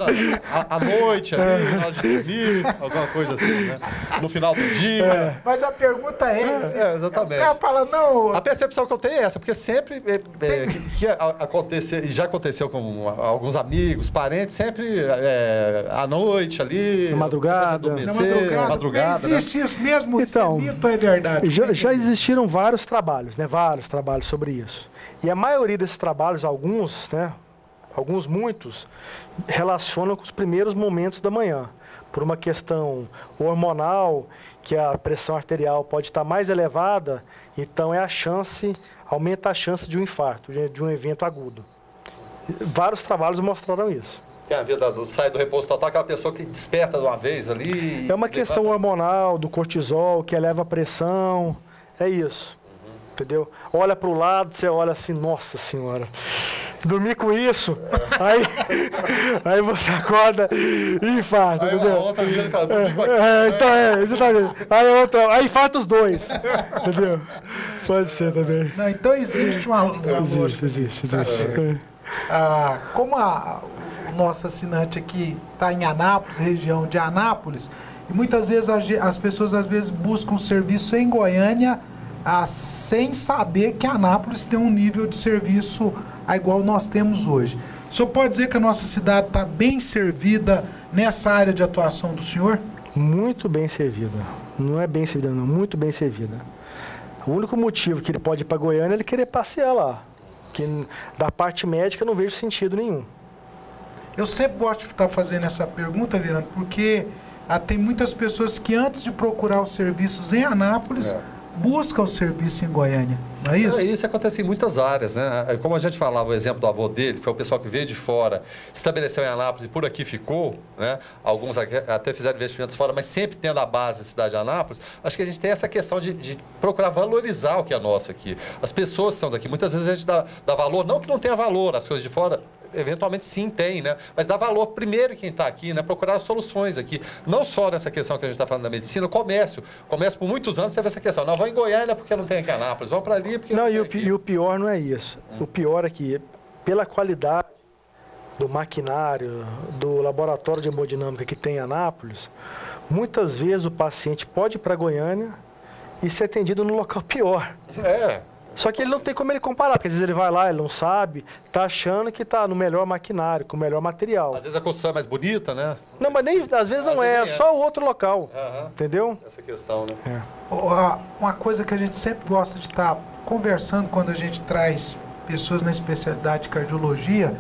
à noite, ali, no final de dormir, alguma coisa assim, né? No final do dia. Mas a pergunta é exatamente. O cara fala, não... A percepção que eu tenho é essa, porque sempre já aconteceu com alguns amigos, parentes, sempre à noite ali. Na madrugada. Na madrugada. Existe isso mesmo? Então, esse mito é verdade? Já existiram vários trabalhos, né? Vários trabalhos sobre isso. E a maioria desses trabalhos, alguns, né? Muitos, relacionam com os primeiros momentos da manhã. Por uma questão hormonal, que a pressão arterial pode estar mais elevada, então aumenta a chance de um infarto, de um evento agudo. Vários trabalhos mostraram isso. Tem a ver sai do repouso total, aquela pessoa que desperta de uma vez ali. É uma questão hormonal, do cortisol, que eleva a pressão. É isso. Entendeu? Olha para o lado, você olha assim, nossa senhora, dormi com isso, aí você acorda e infarta, aí entendeu? Outra vez fala, exatamente. Aí infarta os dois, entendeu? Pode ser também. Não, então existe uma Existe. Como o nosso assinante aqui está em Anápolis, região de Anápolis, e muitas vezes as pessoas buscam serviço em Goiânia sem saber que Anápolis tem um nível de serviço igual nós temos hoje. O senhor pode dizer que a nossa cidade está bem servida nessa área de atuação do senhor? Muito bem servida. Não é bem servida, não. Muito bem servida. O único motivo que ele pode ir para Goiânia é ele querer passear lá. Que da parte médica eu não vejo sentido nenhum. Eu sempre gosto de estar fazendo essa pergunta, Verano, porque tem muitas pessoas que antes de procurar os serviços em Anápolis, buscam o serviço em Goiânia, não é isso? Isso acontece em muitas áreas, né? Como a gente falava, o exemplo do avô dele, foi o pessoal que veio de fora, estabeleceu em Anápolis e por aqui ficou, né? Alguns até fizeram investimentos fora, mas sempre tendo a base da cidade de Anápolis. Acho que a gente tem essa questão de procurar valorizar o que é nosso aqui. As pessoas que são daqui, muitas vezes a gente dá valor, não que não tenha valor, as coisas de fora eventualmente sim tem, né? Mas dá valor primeiro quem está aqui, né? Procurar soluções aqui. Não só nessa questão que a gente está falando da medicina, o comércio. Comércio por muitos anos teve essa questão. Não, vão em Goiânia porque não tem aqui em Anápolis, vão para ali porque não tem e o pior não é isso. O pior é que, pela qualidade do maquinário, do laboratório de hemodinâmica que tem em Anápolis, muitas vezes o paciente pode ir para Goiânia e ser atendido no local pior. Só que ele não tem como ele comparar, porque às vezes ele vai lá, ele não sabe, está achando que está no melhor maquinário, com o melhor material. Às vezes a construção é mais bonita, né? Não, mas às vezes não é, só o outro local, entendeu? Essa questão, né? Uma coisa que a gente sempre gosta de estar conversando quando a gente traz pessoas na especialidade de cardiologia,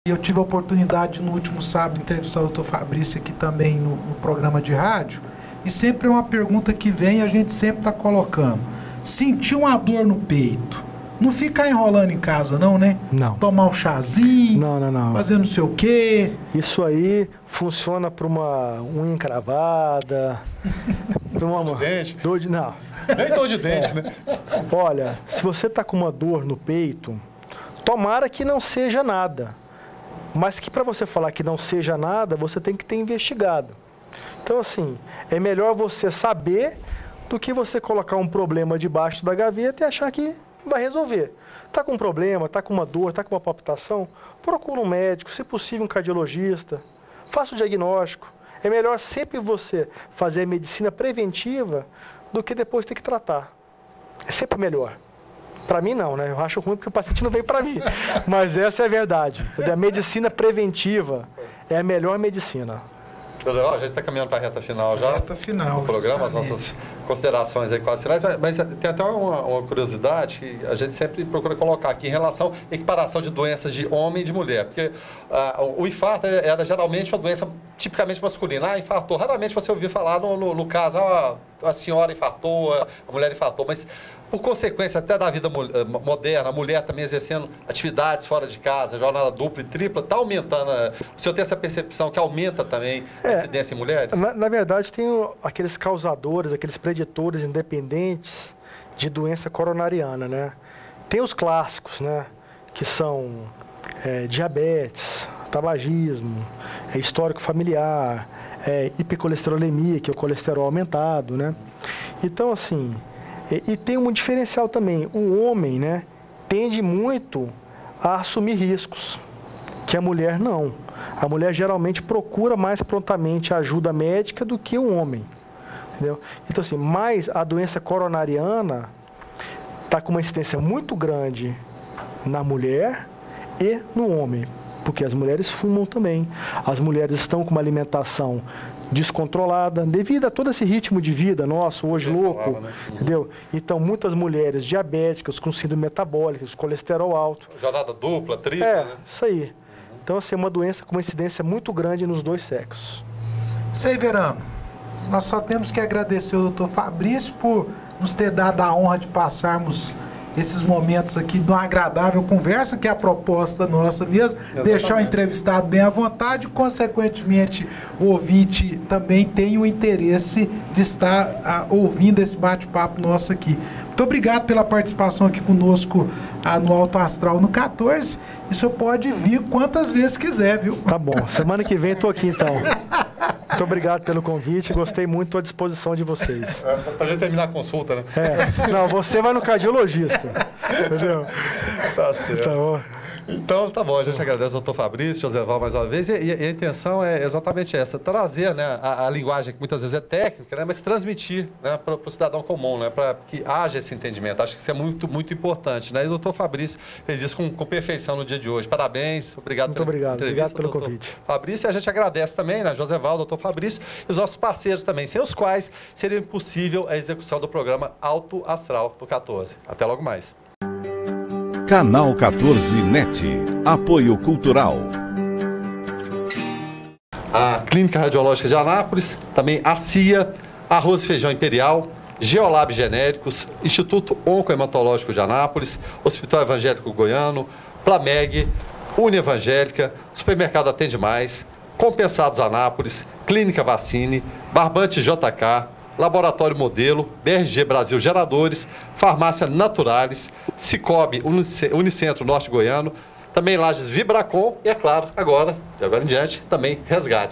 e eu tive a oportunidade no último sábado de entrevistar o Dr. Fabrício aqui também no programa de rádio, e sempre é uma pergunta que vem e a gente sempre está colocando. Sentiu uma dor no peito, não ficar enrolando em casa não, né? Não. Tomar um chazinho, não. fazer não sei o quê. Isso aí funciona para uma unha encravada, para uma dor de dente? Não. Nem dor de dente, né? Olha, se você está com uma dor no peito, tomara que não seja nada. Mas que para você falar que não seja nada, você tem que ter investigado. Então, assim, é melhor você saber do que você colocar um problema debaixo da gaveta e achar que vai resolver. Está com um problema, está com uma dor, está com uma palpitação, procura um médico, se possível um cardiologista, faça o diagnóstico. É melhor sempre você fazer a medicina preventiva do que depois ter que tratar. É sempre melhor. Para mim não, né? Eu acho ruim porque o paciente não vem para mim. Mas essa é a verdade. A medicina preventiva é a melhor medicina. A gente está caminhando para a reta final já. Reta final. Do programa, as nossas considerações aí quase finais. Mas tem até uma curiosidade que a gente sempre procura colocar aqui em relação à equiparação de doenças de homem e de mulher. Porque o infarto era geralmente uma doença tipicamente masculina. Infartou. Raramente você ouvia falar no caso, a senhora infartou, a mulher infartou. Mas, por consequência até da vida moderna, a mulher também exercendo atividades fora de casa, jornada dupla e tripla, está aumentando. O senhor tem essa percepção que aumenta também a incidência em mulheres? Na verdade, tem aqueles causadores, aqueles preditores independentes de doença coronariana, né? Tem os clássicos, né? Que são diabetes, tabagismo, histórico familiar, hipercolesterolemia, que é o colesterol aumentado, né? Então, assim, E tem um diferencial também. O homem, né, tende muito a assumir riscos, que a mulher não. A mulher geralmente procura mais prontamente a ajuda médica do que o homem. Entendeu? Então, assim, mas a doença coronariana está com uma incidência muito grande na mulher e no homem, porque as mulheres fumam também. As mulheres estão com uma alimentação descontrolada, devido a todo esse ritmo de vida nosso, hoje louco, entendeu? Então, muitas mulheres diabéticas, com síndrome metabólica, colesterol alto. Jornada dupla, tripla, né? Isso aí. Então, assim, é uma doença com uma incidência muito grande nos dois sexos. Severano, nós só temos que agradecer ao doutor Fabrício por nos ter dado a honra de passarmos esses momentos aqui de uma agradável conversa, que é a proposta nossa mesmo. Exatamente. Deixar o entrevistado bem à vontade e, consequentemente, o ouvinte também tem o interesse de estar ouvindo esse bate-papo nosso aqui. Muito obrigado pela participação aqui conosco no Alto Astral no 14. E o senhor pode vir quantas vezes quiser, viu? Tá bom. Semana que vem estou aqui, então. Muito obrigado pelo convite. Gostei muito, estou à disposição de vocês. Pra gente terminar a consulta, né? Não, você vai no cardiologista. Entendeu? Tá certo. Tá bom. Então, tá bom, a gente agradece ao doutor Fabrício, Joséval mais uma vez, e a intenção é exatamente essa, trazer, né, a linguagem que muitas vezes é técnica, né, mas transmitir, né, para o cidadão comum, né, para que haja esse entendimento. Acho que isso é muito, muito importante, né, e o doutor Fabrício fez isso com perfeição no dia de hoje. Parabéns, obrigado muito obrigado, obrigado pelo convite. Fabrício, e a gente agradece também, né, Joséval, doutor Fabrício, e os nossos parceiros também, sem os quais seria impossível a execução do programa Alto Astral do 14. Até logo mais. Canal 14 NET. Apoio Cultural. A Clínica Radiológica de Anápolis, também a CIA, Arroz e Feijão Imperial, Geolab Genéricos, Instituto Oncohematológico de Anápolis, Hospital Evangélico Goiano, Plameg, Unievangélica, Supermercado Atende Mais, Compensados Anápolis, Clínica Vacine, Barbante JK, Laboratório Modelo, BRG Brasil Geradores, Farmácia Naturalis, Cicobi Unicentro Norte Goiano, também Lages Vibracom e, é claro, agora, de agora em diante, também Resgate.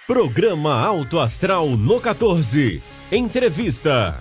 Programa Alto Astral no 14. Entrevista.